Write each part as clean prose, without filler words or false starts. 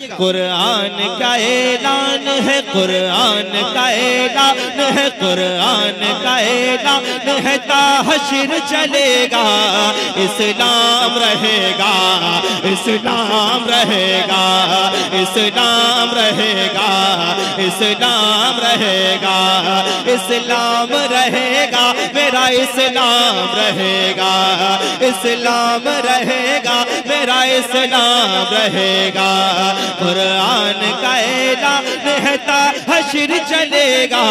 कुरान का ऐलान है, कुरान का ऐलान है, कुरान का ऐलान है, ता हश्र चलेगा इस्लाम रहेगा, इस्लाम रहेगा, इस्लाम रहेगा, इस्लाम रहेगा, इस्लाम रहेगा, मेरा इस्लाम रहेगा, इस्लाम रहेगा, मेरा इस्लाम रहेगा। कुरान का ऐलान है, ता हश्र चलेगा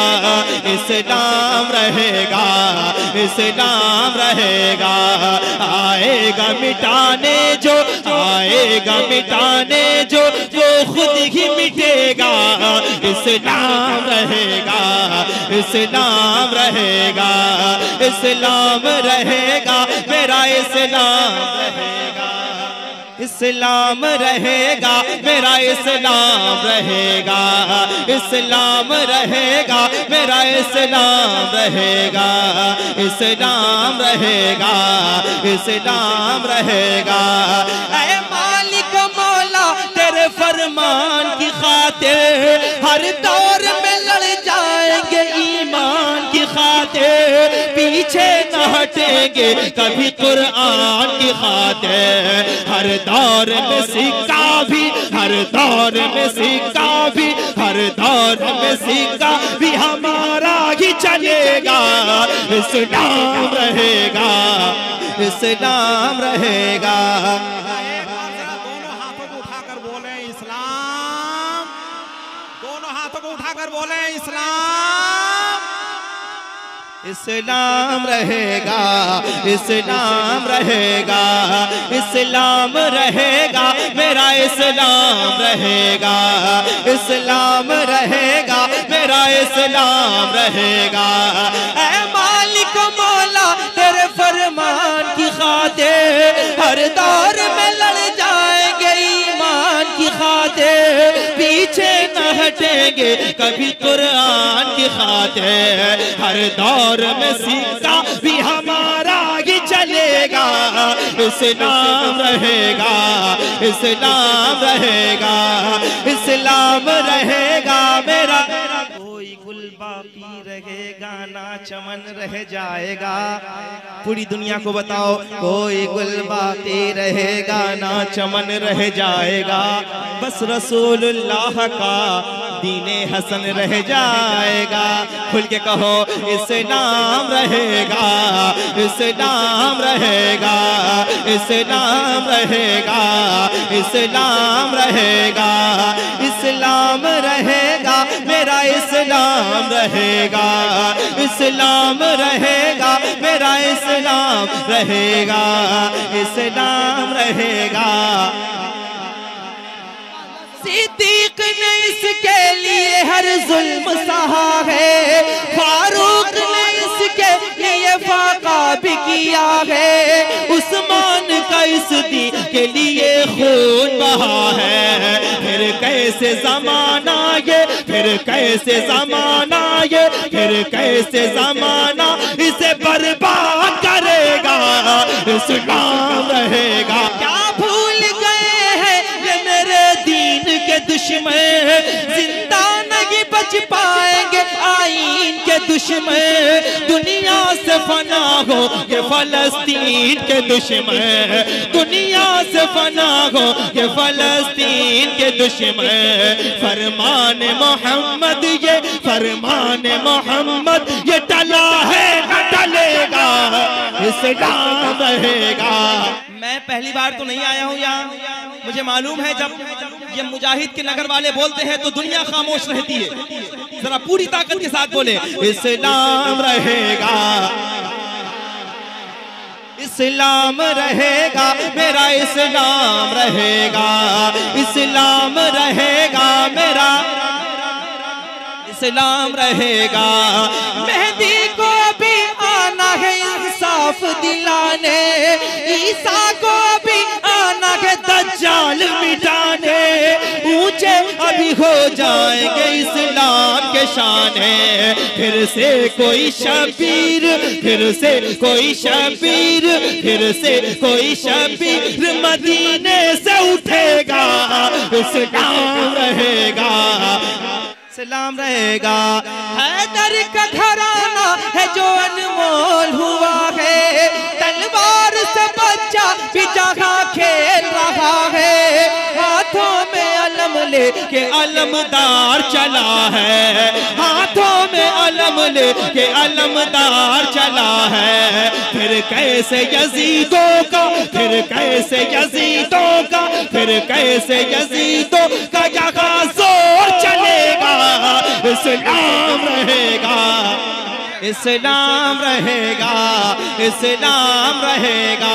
इस्लाम रहेगा, इस्लाम रहेगा। आएगा मिटाने जो, आएगा मिटाने जो, वो खुद ही मिटेगा। इस्लाम रहेगा, इस्लाम रहेगा, इस्लाम रहेगा, मेरा इस्लाम रहेगा, इस्लाम रहेगा, मेरा इस्लाम रहेगा, इस्लाम रहेगा, मेरा इस्लाम रहेगा, इस्लाम रहेगा, इस्लाम रहेगा। ऐ मालिक मौला तेरे फरमान की खातिर हर दौर में लड़ जाएंगे ईमान की खातिर, पीछे न हटेंगे कभी कुरान की खातिर। हर दौर में सिक्का भी, हर दौर में सिक्का भी, हर दौर में सिक्का भी हमारा ही चलेगा। इस्लाम रहेगा, इस्लाम रहेगा। दोनों हाथों को उठाकर बोले इस्लाम, दोनों हाथों को उठाकर बोले इस्लाम, इस्लाम रहेगा, इस्लाम रहेगा, इस्लाम रहेगा, मेरा इस्लाम रहेगा, इस्लाम रहेगा, मेरा इस्लाम रहेगा। ऐ मालिक मौला तेरे फरमान की खातिर हर दौर में लड़ जाएंगे ईमान की खातिर, पीछे न हटेंगे कभी कुरान की खातिर। हर दौर में सिक्का भी हमारा ही चलेगा। इस्लाम रहेगा, इस्लाम रहेगा, इस्लाम रहेगा, मेरा कोई गुल बाकी रहेगा ना चमन रह जाएगा। पूरी दुनिया को बताओ, कोई गुल बाकी रहेगा ना चमन रह जाएगा, बस रसूलुल्लाह का दीने हसन रह जाएगा। खुल के कहो इस्लाम रहेगा, इस्लाम रहेगा, इस्लाम रहेगा, इस्लाम रहेगा, इस्लाम रहेगा, मेरा इस्लाम रहेगा, इस्लाम रहेगा, मेरा इस्लाम रहेगा, इस्लाम रहेगा। सिद्दीक ने इसके लिए हर जुल्म सहा है, फारूक ने इसके लिए फाका भी किया है, उस्मान का इस दी के लिए खून बहा है। फिर कैसे जमाना ये, फिर कैसे जमाना ये, फिर कैसे जमाना इसे बर्बाद करेगा। इस्लाम रहेगा। क्या भूल गए हैं ये मेरे दीन के दुश्मन, जिंदा नहीं बच पाएंगे आईन के दुश्मन। दुनिया से फना हो ये फलस्तीन के दुश्मन, दुनिया से फना हो ये फलस्तीन के दुश्मन। फरमान मोहम्मद ये, फरमान मोहम्मद ये टला है न टलेगा। इस्लाम रहेगा। मैं पहली बार तो नहीं आया हूँ यहाँ, मुझे मालूम है जब ये मुजाहिद के नगर वाले बोलते हैं तो दुनिया खामोश रहती है। जरा पूरी ताकत के साथ बोले इस्लाम रहेगा, इस्लाम रहेगा, मेरा इस्लाम रहेगा, इस्लाम रहेगा, मेरा इस्लाम रहेगा। मेहदी को भी आना है इंसाफ दिलाने, ईसा को भी आना है दज्जाल मिटाने। ऊंचे अभी हो जाएंगे इस्लाम के शाने, फिर से कोई शबीर, फिर से कोई शबीर, फिर से कोई शबीर मदीने से उठेगा। इस्लाम रहेगा, इस्लाम रहेगा। हैदर का घराना है जो अनमोल हुआ है, तलवार से बच्चा भी जहाँ खेल रहा है, हाथों में अलम लेके अलमदार चला है, हाथों में अलम लेके अलमदार चला है। फिर कैसे यजीदों का, फिर कैसे यजीदों का, फिर कैसे यजीदों का यहाँ जोर चलेगा, इस्लाम रहेगा, इस्लाम रहेगा, इस्लाम रहेगा।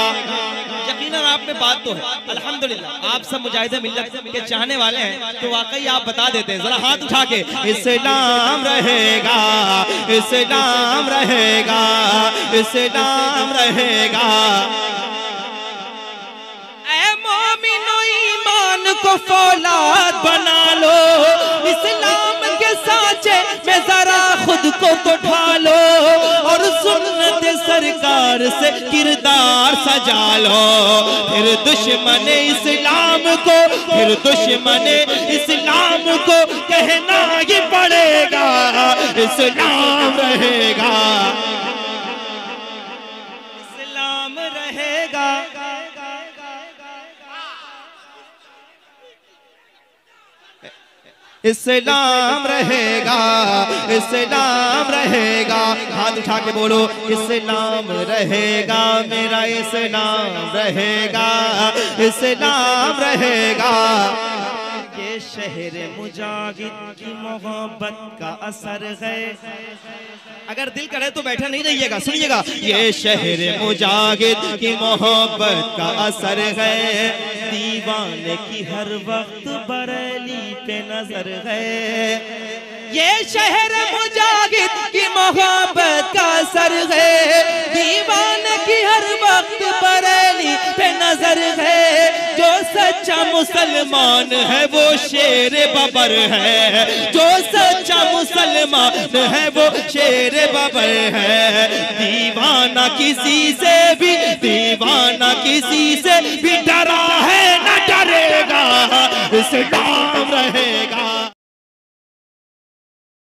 यकीनन आप में बात तो है, अल्हम्दुलिल्लाह आप सब मुजाहिद मिल्लत के चाहने वाले हैं, तो वाकई आप बता देते हैं, जरा हाथ उठा के इस्लाम रहेगा, इस्लाम रहेगा, इस्लाम रहेगा। ऐ मोमिनो ईमान को फौलाद बना लो, इस्लाम के साँचे में जरा खुद को तो ढालो, और सुन्नत सरकार से किरदार सजा लो। फिर दुश्मन इस्लाम को, फिर दुश्मन इस्लाम को कहना ही पड़ेगा, इस्लाम रहेगा, इस्लाम रहेगा। इस्लाम रहेगा, इस्लाम रहेगा। हाथ उठा के बोलो इस्लाम रहेगा, मेरा इस्लाम रहेगा, इस्लाम रहेगा। ये शहर मुजाहिद की मोहब्बत का असर है। अगर दिल करे तो बैठा नहीं रहिएगा, सुनिएगा। ये शहर मुजाहिद की मोहब्बत का असर है, दीवाने की हर वक्त बरेली पे नजर है। ये शहर मुजाहिद की मोहब्बत का असर है, दीवाने की हर वक्त बरेली पे नजर है। जो सच्चा मुसलमान है वो शेर बबर है, जो सच्चा मुसलमान है वो शेर बबर है। दीवाना किसी से भी, दीवाना किसी से भी डरा है न डरेगा, इस्लाम रहेगा,